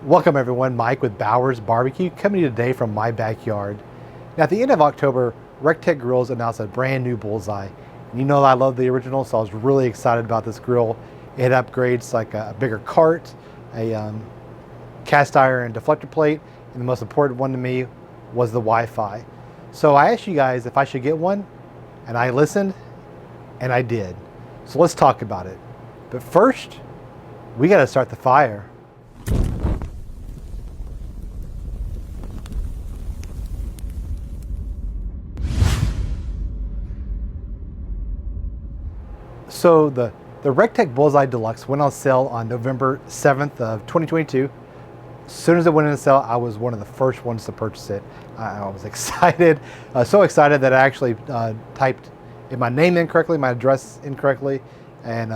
Welcome everyone, Mike with Bowers Barbecue coming to you today from my backyard. Now at the end of October, Recteq Grills announced a brand new Bullseye. And you know I love the original, so I was really excited about this grill. It upgrades like a bigger cart, a cast iron deflector plate, and the most important one to me was the Wi-Fi. So I asked you guys if I should get one, and I listened, and I did. So let's talk about it. But first, we gotta start the fire. So the Recteq Bullseye Deluxe went on sale on November 7th of 2022. As soon as it went on sale, I was one of the first ones to purchase it. I was excited, so excited that I actually typed my name incorrectly, my address incorrectly, and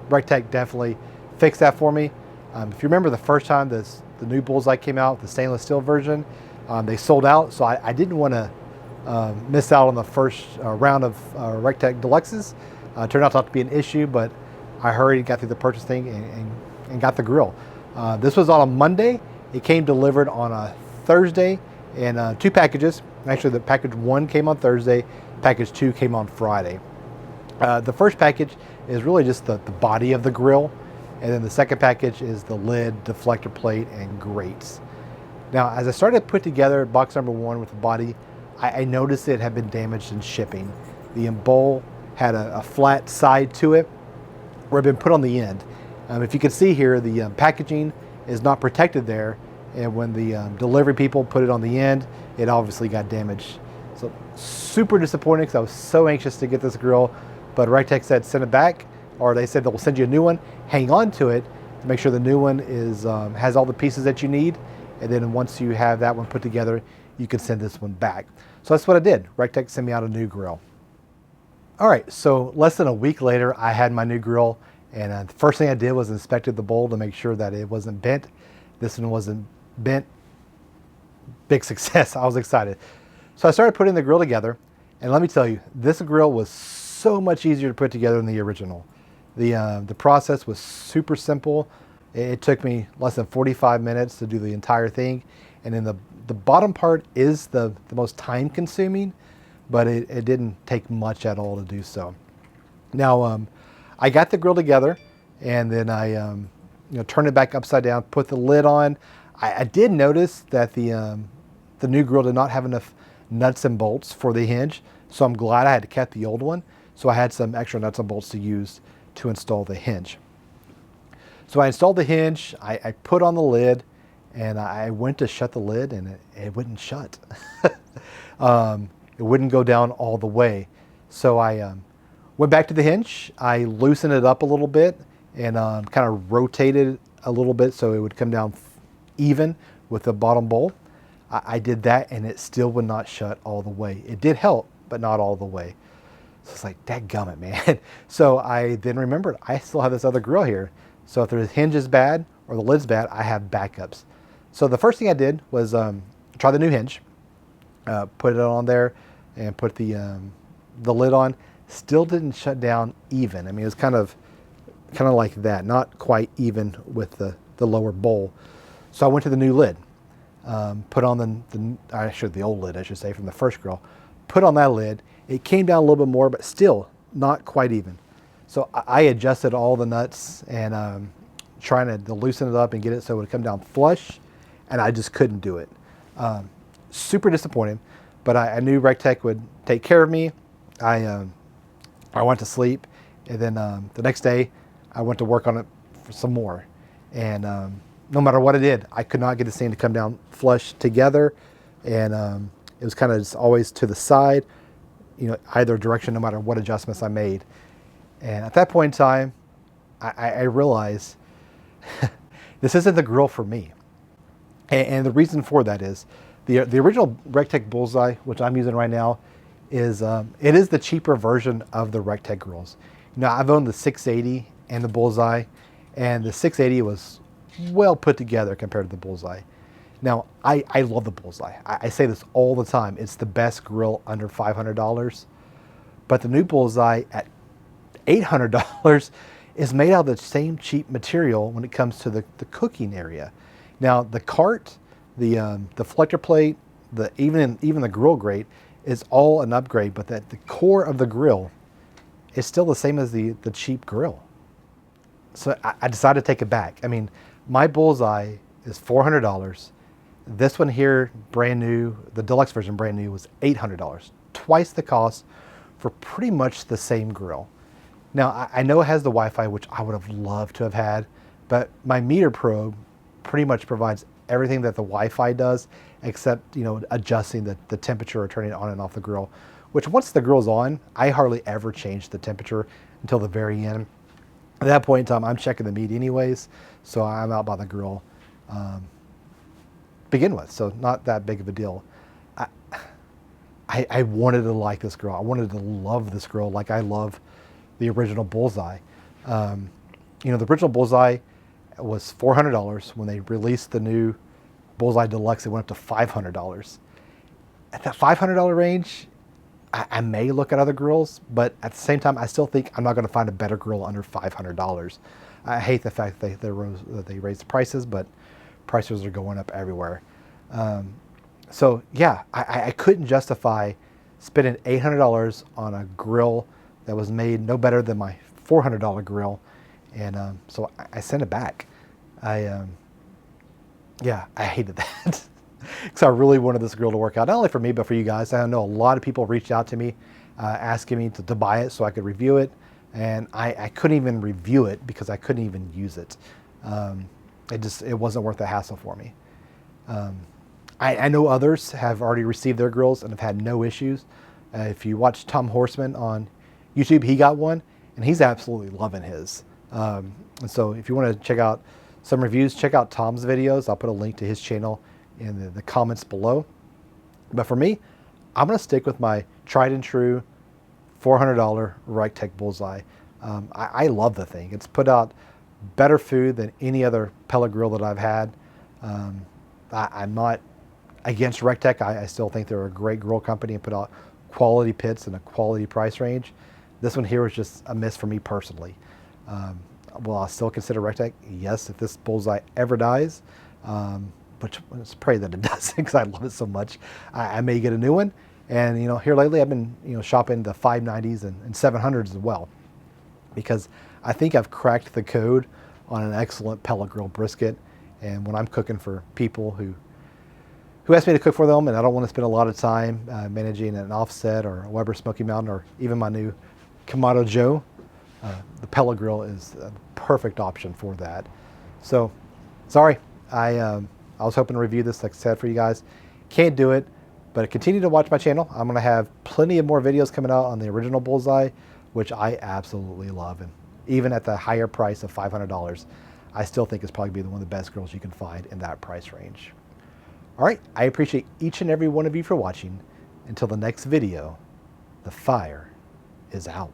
Recteq definitely fixed that for me. If you remember the first time the new Bullseye came out, the stainless steel version, they sold out, so I didn't want to miss out on the first round of Recteq Deluxes. Turned out not to be an issue, but I hurried and got through the purchase thing and got the grill. This was on a Monday. It came delivered on a Thursday in two packages. Actually, the package one came on Thursday, package two came on Friday. The first package is really just the body of the grill, and then the second package is the lid, deflector plate, and grates. Now, as I started to put together box number one with the body, I noticed it had been damaged in shipping. The bowl had a flat side to it where it had been put on the end. If you can see here, the packaging is not protected there, and when the delivery people put it on the end, it obviously got damaged. So super disappointing because I was so anxious to get this grill, but Recteq said send it back, or they said they'll send you a new one. Hang on to it to make sure the new one has all the pieces that you need, and then once you have that one put together, you can send this one back. So that's what I did. Recteq sent me out a new grill. All right, so less than a week later, I had my new grill, and the first thing I did was inspected the bowl to make sure that it wasn't bent. This one wasn't bent. Big success. I was excited. So I started putting the grill together, and let me tell you, this grill was so much easier to put together than the original. The process was super simple. It took me less than 45 minutes to do the entire thing, and then the bottom part is the most time consuming, but it didn't take much at all to do so. Now, I got the grill together, and then I turned it back upside down, put the lid on. I did notice that the new grill did not have enough nuts and bolts for the hinge, so I'm glad I had to cut the old one. So I had some extra nuts and bolts to use to install the hinge. So I installed the hinge, I put on the lid, and I went to shut the lid, and it wouldn't shut. It wouldn't go down all the way. So I went back to the hinge. I loosened it up a little bit and kind of rotated it a little bit so it would come down even with the bottom bowl. I did that, and it still would not shut all the way. It did help, but not all the way. So it's like, dadgummit, man. So I then remembered, I still have this other grill here. So if the hinge is bad or the lid's bad, I have backups. So the first thing I did was try the new hinge. Put it on there and put the lid on. Still didn't shut down even. I mean, it was kind of like that, not quite even with the lower bowl. So I went to the new lid, put on the old lid, I should say, from the first grill. Put on that lid. It came down a little bit more, but still not quite even. So I adjusted all the nuts and trying to loosen it up and get it so it would come down flush, and I just couldn't do it. Super disappointing, but I knew Recteq would take care of me. I went to sleep, and then the next day I went to work on it for some more. And no matter what I did, I could not get this thing to come down flush together, and it was kind of just always to the side, either direction, no matter what adjustments I made. And at that point in time, I realized this isn't the grill for me. And the reason for that is the original Recteq Bullseye, which I'm using right now, is it is the cheaper version of the Recteq grills. I've owned the 680 and the Bullseye, and the 680 was well put together compared to the Bullseye. Now, I love the Bullseye. I say this all the time. It's the best grill under $500. But the new Bullseye at $800 is made out of the same cheap material when it comes to the cooking area. Now the cart, the reflector plate, even the grill grate is all an upgrade, but that the core of the grill is still the same as the cheap grill. So I decided to take it back. I mean, my Bullseye is $400. This one here, brand new, the deluxe version brand new, was $800. Twice the cost for pretty much the same grill. Now, I know it has the Wi-Fi, which I would have loved to have had, but my meter probe pretty much provides everything that the Wi-Fi does, except, adjusting the temperature or turning it on and off the grill, which once the grill's on, I hardly ever change the temperature until the very end. At that point in time, I'm checking the meat anyways, so I'm out by the grill begin with, so not that big of a deal. I wanted to like this grill. I wanted to love this grill like I love the original Bullseye. The original Bullseye was $400. When they released the new Bullseye Deluxe, it went up to $500. At that $500 range, I may look at other grills, but at the same time, I still think I'm not going to find a better grill under $500. I hate the fact that they raised the prices, but prices are going up everywhere. So yeah, I couldn't justify spending $800 on a grill that was made no better than my $400 grill, and so I sent it back. I hated that. Because I really wanted this grill to work out, not only for me, but for you guys. I know a lot of people reached out to me asking me to buy it so I could review it. And I couldn't even review it because I couldn't even use it. It wasn't worth the hassle for me. I know others have already received their grills and have had no issues. If you watch Tom Horseman on YouTube, he got one and he's absolutely loving his. And so if you want to check out some reviews, check out Tom's videos. I'll put a link to his channel in the comments below. But for me, I'm going to stick with my tried and true $400 Recteq Bullseye. I love the thing. It's put out better food than any other pellet grill that I've had. I'm not against Recteq. I still think they're a great grill company and put out quality pits in a quality price range. This one here was just a miss for me personally. Will I still consider Recteq? Yes, if this Bullseye ever dies. Which let's pray that it doesn't, because I love it so much. I may get a new one. And here lately I've been shopping the 590s and 700s as well, because I think I've cracked the code on an excellent pellet grill brisket. And when I'm cooking for people who ask me to cook for them, and I don't want to spend a lot of time managing an offset or a Weber Smoky Mountain or even my new Kamado Joe, the pellet grill is a perfect option for that. So sorry, I was hoping to review this, like I said, for you guys. Can't do it, but continue to watch my channel. I'm going to have plenty of more videos coming out on the original Bullseye, which I absolutely love. And even at the higher price of $500, I still think it's probably be one of the best grills you can find in that price range. All right, I appreciate each and every one of you for watching. Until the next video, the fire is out.